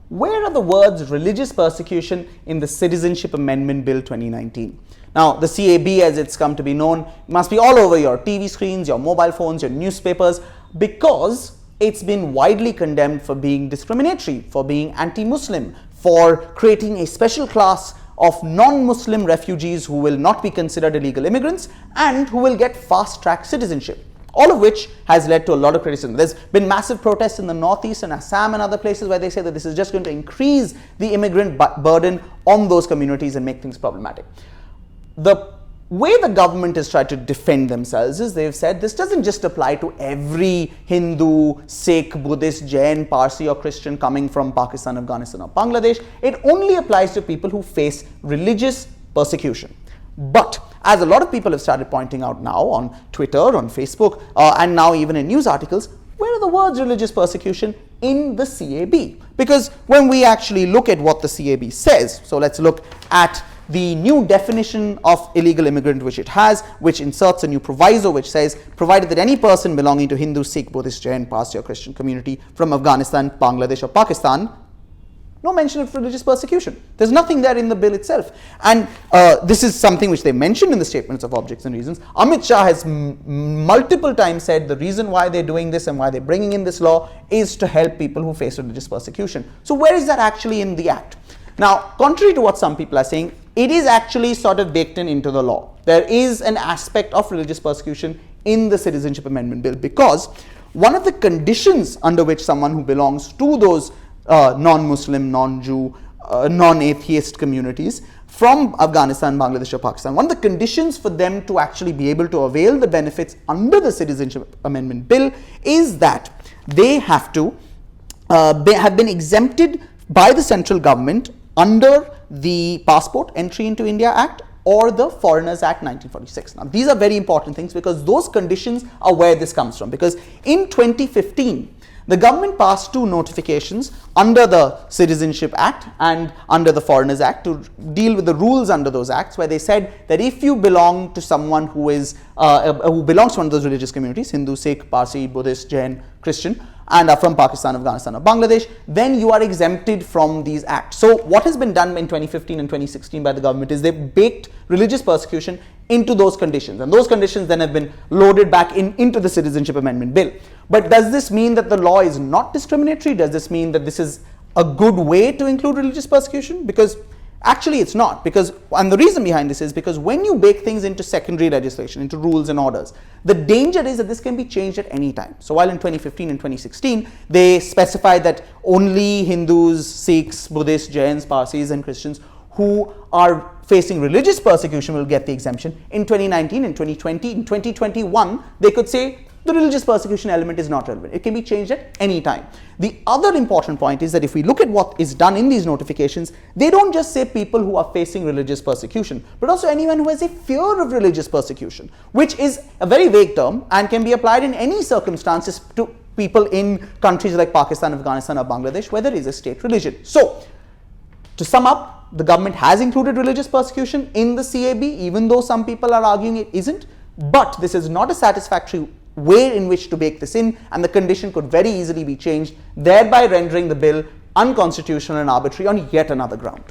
where are the words religious persecution in the Citizenship Amendment Bill 2019? Now, the CAB, as it's come to be known, must be all over your TV screens, your mobile phones, your newspapers, because it's been widely condemned for being discriminatory, for being anti-Muslim, for creating a special class of non-Muslim refugees who will not be considered illegal immigrants and who will get fast-track citizenship. All of which has led to a lot of criticism. There's been massive protests in the northeast and Assam and other places where they say that this is just going to increase the immigrant burden on those communities and make things problematic. The way the government has tried to defend themselves is they've said this doesn't just apply to every Hindu, Sikh, Buddhist, Jain, Parsi or Christian coming from Pakistan, Afghanistan or Bangladesh. It only applies to people who face religious persecution. But as a lot of people have started pointing out now on Twitter, on Facebook, and now even in news articles, where are the words religious persecution in the CAB? Because when we actually look at what the CAB says, so let's look at the new definition of illegal immigrant which it has, which inserts a new proviso which says, provided that any person belonging to Hindu, Sikh, Buddhist, Jain, Parsi or Christian community from Afghanistan, Bangladesh or Pakistan, no mention of religious persecution. There's nothing there in the bill itself. And this is something which they mentioned in the statements of objects and reasons. Amit Shah has multiple times said the reason why they're doing this and why they're bringing in this law is to help people who face religious persecution. So where is that actually in the act? Now, contrary to what some people are saying, it is actually sort of baked into the law. There is an aspect of religious persecution in the Citizenship Amendment Bill, because one of the conditions under which someone who belongs to those non-Muslim, non-Jew, non-atheist communities from Afghanistan, Bangladesh or Pakistan, one of the conditions for them to actually be able to avail the benefits under the Citizenship Amendment Bill is that they have to have been exempted by the central government under the Passport Entry into India Act or the Foreigners Act 1946. Now, these are very important things because those conditions are where this comes from. Because in 2015, the government passed two notifications under the Citizenship Act and under the Foreigners Act to deal with the rules under those acts, where they said that if you belong to someone who is who belongs to one of those religious communities, Hindu, Sikh, Parsi, Buddhist, Jain, Christian, and are from Pakistan, Afghanistan or Bangladesh, then you are exempted from these acts. So what has been done in 2015 and 2016 by the government is they've baked religious persecution into those conditions, and those conditions then have been loaded back into the Citizenship Amendment Bill. But does this mean that the law is not discriminatory? Does this mean that this is a good way to include religious persecution? Because actually it's not, because, and the reason behind this is because when you bake things into secondary legislation, into rules and orders, the danger is that this can be changed at any time. So while in 2015 and 2016 they specified that only Hindus, Sikhs, Buddhists, Jains, Parsis and Christians who are facing religious persecution will get the exemption, in 2019, in 2020, in 2021 they could say the religious persecution element is not relevant. It can be changed at any time. The other important point is that if we look at what is done in these notifications, they don't just say people who are facing religious persecution, but also anyone who has a fear of religious persecution, which is a very vague term and can be applied in any circumstances to people in countries like Pakistan, Afghanistan or Bangladesh where there is a state religion. So, to sum up, the government has included religious persecution in the CAB, even though some people are arguing it isn't, but this is not a satisfactory way in which to bake this in, and the condition could very easily be changed, thereby rendering the bill unconstitutional and arbitrary on yet another ground.